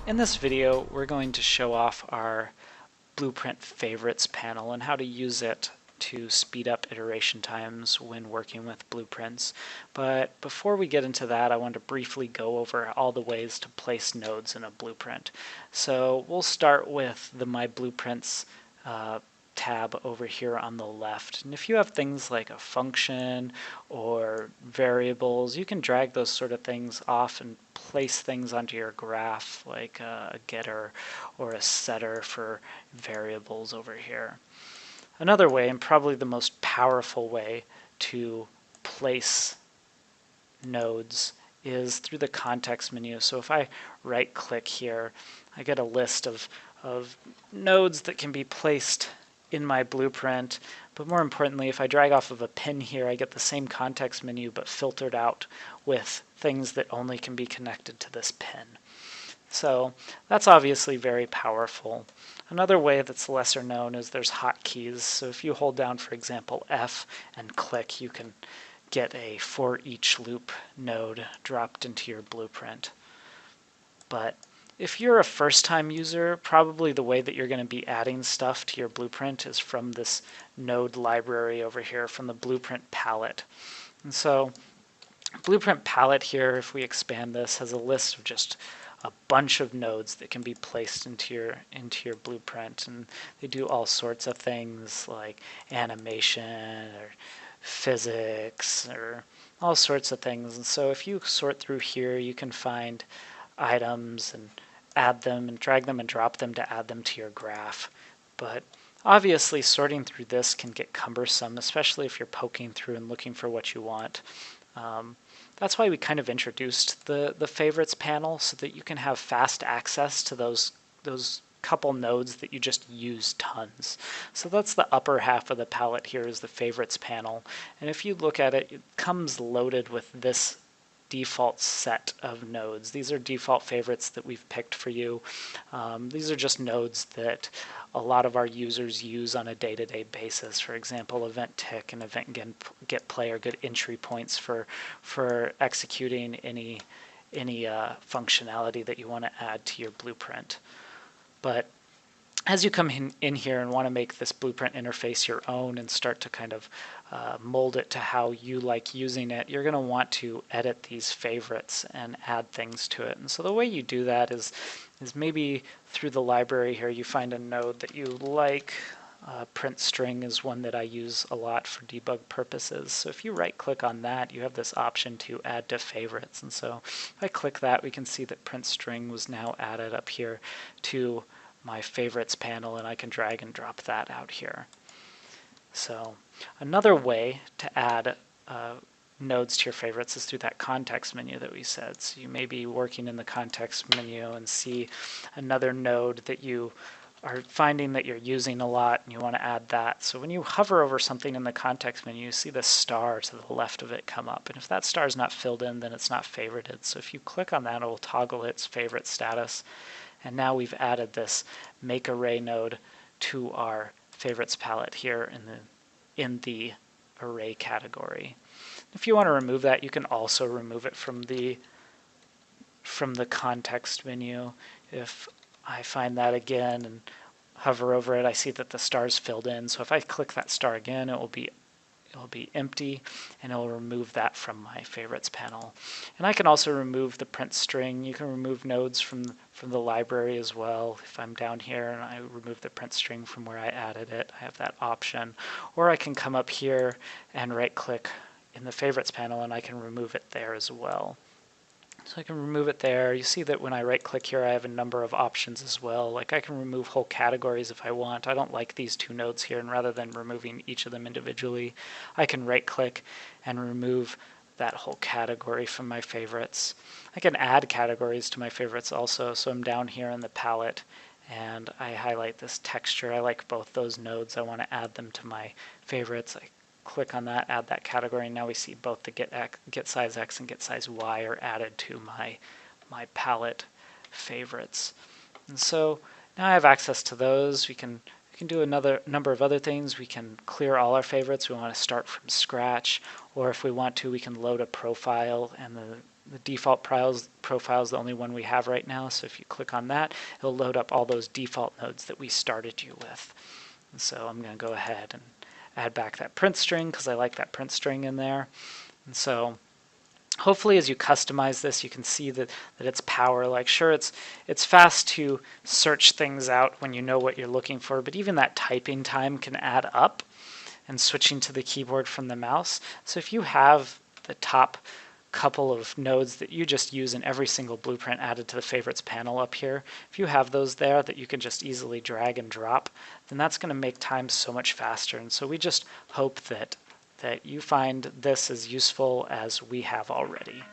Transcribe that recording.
In this video, we're going to show off our Blueprint Favorites panel and how to use it to speed up iteration times when working with blueprints. But before we get into that, I want to briefly go over all the ways to place nodes in a blueprint. So we'll start with the My Blueprints tab over here on the left. And if you have things like a function or variables, you can drag those sort of things off and place things onto your graph, like a getter or a setter for variables over here. Another way, and probably the most powerful way to place nodes, is through the context menu. So if I right click here, I get a list of nodes that can be placed in my blueprint. But more importantly, if I drag off of a pin here, I get the same context menu but filtered out with things that only can be connected to this pin. So that's obviously very powerful. Another way that's lesser known is there's hotkeys. So if you hold down, for example, F and click, you can get a for each loop node dropped into your blueprint. But if you're a first-time user, probably the way that you're going to be adding stuff to your blueprint is from this node library over here, from the blueprint palette. And so blueprint palette here, if we expand this, has a list of just a bunch of nodes that can be placed into your blueprint, and they do all sorts of things like animation or physics or all sorts of things. And so if you sort through here, you can find items and add them and drag them and drop them to add them to your graph. But obviously sorting through this can get cumbersome, especially if you're poking through and looking for what you want. That's why we kind of introduced the favorites panel, so that you can have fast access to those couple nodes that you just use tons. So that's the upper half of the palette here, is the favorites panel. And if you look at it, it comes loaded with this default set of nodes. These are default favorites that we've picked for you. These are just nodes that a lot of our users use on a day-to-day basis. For example, event tick and event get play are good entry points for executing any functionality that you want to add to your blueprint. But as you come in here and want to make this blueprint interface your own and start to kind of mold it to how you like using it, you're going to want to edit these favorites and add things to it. And so the way you do that is maybe through the library here you find a node that you like. Print string is one that I use a lot for debug purposes. So if you right click on that, you have this option to add to favorites. And so if I click that, we can see that print string was now added up here to my favorites panel, and I can drag and drop that out here. So another way to add nodes to your favorites is through that context menu that we said. So you may be working in the context menu and see another node that you are finding that you're using a lot and you want to add that. So when you hover over something in the context menu, you see the star to the left of it come up. And if that star is not filled in, then it's not favorited. So if you click on that, it will toggle its favorite status. And now we've added this make array node to our favorites palette here in the array category. If you want to remove that, you can also remove it from the context menu. If I find that again and hover over it, I see that the star's filled in. So if I click that star again, it will be empty, and it will remove that from my favorites panel. And I can also remove the print string. You can remove nodes from the library as well. If I'm down here and I remove the print string from where I added it, I have that option. Or I can come up here and right click in the favorites panel and I can remove it there as well. So I can remove it there. You see that when I right click here, I have a number of options as well. Like I can remove whole categories if I want. I don't like these two nodes here, and rather than removing each of them individually, I can right click and remove that whole category from my favorites. I can add categories to my favorites also. So I'm down here in the palette and I highlight this texture. I like both those nodes. I want to add them to my favorites. I click on that, add that category, and now we see both the get size X and get size Y are added to my palette favorites. And so now I have access to those. We can do another number of other things. We can clear all our favorites. We want to start from scratch, or if we want to, we can load a profile, and The default profile is the only one we have right now, so if you click on that, it'll load up all those default nodes that we started you with. And so I'm going to go ahead and add back that print string because I like that print string in there. And so hopefully as you customize this, you can see that it's power. Like, sure, it's fast to search things out when you know what you're looking for, but even that typing time can add up and switching to the keyboard from the mouse. So if you have the top couple of nodes that you just use in every single blueprint added to the favorites panel up here, if you have those there that you can just easily drag and drop, then that's going to make time so much faster. And so we just hope that you find this as useful as we have already.